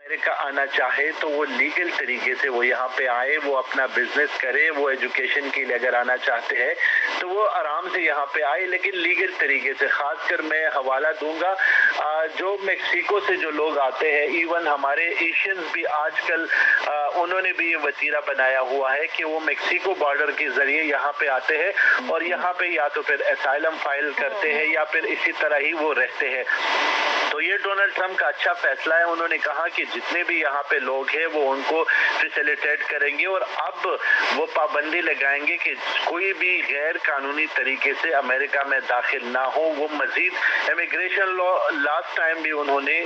America आना चाहे तो वो लीगल तरीके से वो यहाँ पे आए, वो अपना बिजनेस करे, वो एजुकेशन के लिए अगर आना चाहते हैं तो वो आराम से यहाँ पे आए, लेकिन लीगल तरीके से। खासकर मैं हवाला दूंगा जो मेक्सिको से जो लोग आते हैं, इवन हमारे एशियंस भी आजकल उन्होंने भी ये वतीरा बनाया हुआ है कि वो मेक्सिको बॉर्डर के जरिए यहाँ पे आते हैं और यहाँ पे या तो फिर एसाइलम फाइल करते हैं या फिर इसी तरह ही वो रहते हैं। तो ये डोनाल्ड ट्रंप का अच्छा फैसला है। उन्होंने कहा कि जितने भी यहाँ पे लोग हैं वो उनको फैसिलिटेट करेंगे और अब वो पाबंदी लगाएंगे कि कोई भी गैर कानूनी तरीके से अमेरिका में दाखिल ना हो। वो मजीद इमिग्रेशन लॉ लास्ट टाइम भी उन्होंने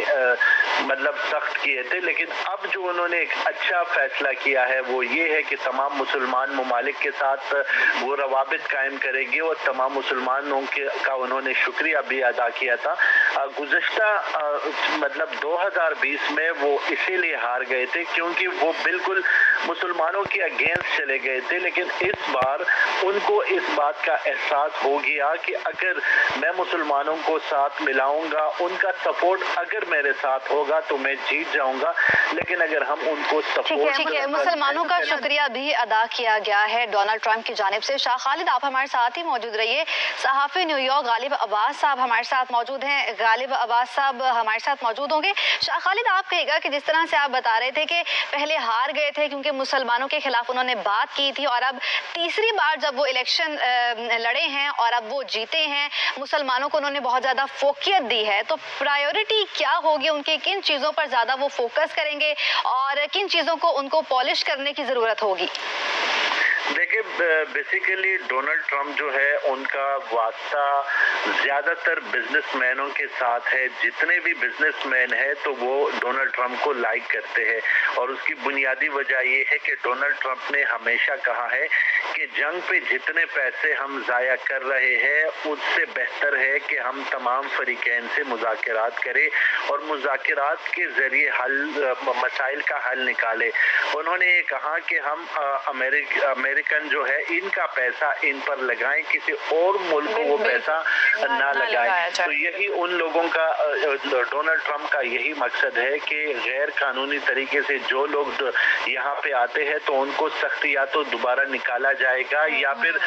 मतलब सख्त किए थे, लेकिन अब जो उन्होंने एक अच्छा फैसला किया है वो ये है कि तमाम मुसलमान ममालिक के साथ वो रवाबित कायम करेंगे और तमाम मुसलमानों का उन्होंने शुक्रिया भी अदा किया था। गुज़श्ता मतलब 2020 में वो इसीलिए हार गए थे क्योंकि वो बिल्कुल मुसलमानों के अगेंस्ट चले गए थे, लेकिन इस बार उनको इस बात का एहसास हो गया कि अगर मैं मुसलमानों को साथ मिलाऊंगा, उनका सपोर्ट अगर मेरे साथ होगा तो मैं जीत जाऊंगा, लेकिन अगर हम उनको सपोर्ट ठीक है मुसलमानों का शुक्रिया भी अदा किया गया है डोनाल्ड ट्रंप की जानिब से। शाह खालिद आप हमारे साथ ही मौजूद रहिए। सहाफ़ी न्यूयॉर्क गालिब अब्बास साहब हमारे साथ मौजूद हैं। गालिब अब्बास साहब हमारे साथ मौजूद होंगे। शाह खालिद आप कहेगा कि जिस तरह से आप बता रहे थे कि पहले हार गए थे क्योंकि मुसलमानों के खिलाफ उन्होंने बात की थी और अब तीसरी बार जब वो इलेक्शन लड़े हैं और अब वो जीते हैं, मुसलमानों को उन्होंने बहुत ज़्यादा फोकियत दी है, तो प्रायोरिटी क्या होगी उनकी? किन चीज़ों पर ज़्यादा वो फोकस करेंगे और किन चीज़ों को उनको पॉलिश करने की ज़रूरत होगी? देखिए, बेसिकली डोनाल्ड ट्रंप जो है उनका वास्ता ज़्यादातर बिजनेसमैनों के साथ है। जितने भी बिजनेसमैन हैं तो वो डोनाल्ड ट्रंप को लाइक करते हैं और उसकी बुनियादी वजह ये है कि डोनाल्ड ट्रंप ने हमेशा कहा है कि जंग पे जितने पैसे हम ज़ाया कर रहे हैं उससे बेहतर है कि हम तमाम फरीकैन से मुज़ाकरात करें और मुज़ाकरात के ज़रिए मसाइल का हल निकाले। उन्होंने ये कहा कि हम अमेरिकन जो है इनका पैसा इन पर लगाएं, किसी और मुल्क को वो पैसा ना लगाएं। तो यही उन लोगों का डोनाल्ड ट्रंप का यही मकसद है कि गैर कानूनी तरीके से जो लोग यहाँ पे आते हैं तो उनको सख्ती या तो दोबारा निकाला जाएगा या फिर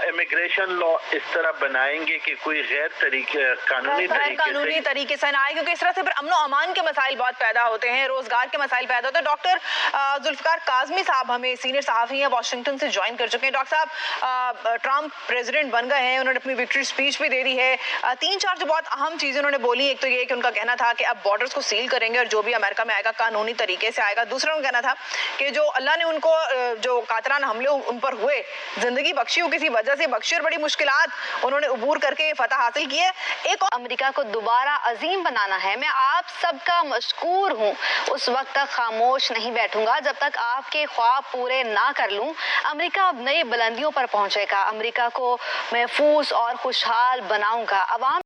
इमिग्रेशन लॉ इस तरह बनाएंगे कि कोई गैर कानूनी तरीके से ना आए, क्योंकि इस तरह से फिर अमनो अमान के मसाइल बहुत पैदा होते हैं, रोजगार के मसाइल पैदा होते हैं। डॉक्टर जुल्फिकार काज़मी साहब हमें सीनियर सहाफ़ी हैं, वाशिंगटन से ज्वाइन कर चुके हैं। डॉक्टर साहब, ट्रंप प्रेसिडेंट बन गए हैं, उन्होंने अपनी विक्ट्री स्पीच भी दे दी है। 3-4 जो बहुत अहम चीज़ें उन्होंने बोली, एक तो ये कि उनका कहना था कि अब बॉर्डर्स को सील करेंगे और जो भी अमेरिका में आएगा कानूनी तरीके से आएगा। दूसरा उनका कहना था कि जो अल्लाह ने उनको जो कातराना हमले उन पर हुए, जिंदगी बख्शी हो किसी वजह से बख्शी और बड़ी मुश्किलात उन्होंने अबूर करके फतह हासिल की है। एक और अमेरिका को दोबारा अजीम बनाना है। मैं आप सबका मशकूर हूँ, उस वक्त तक खामोश नहीं बैठूंगा जब तक आपके ख्वाब पूरे ना कर लूँ। अमेरिका अब नई बुलंदियों पर पहुंचेगा। अमेरिका को महफूज और खुशहाल बनाऊंगा। अवाम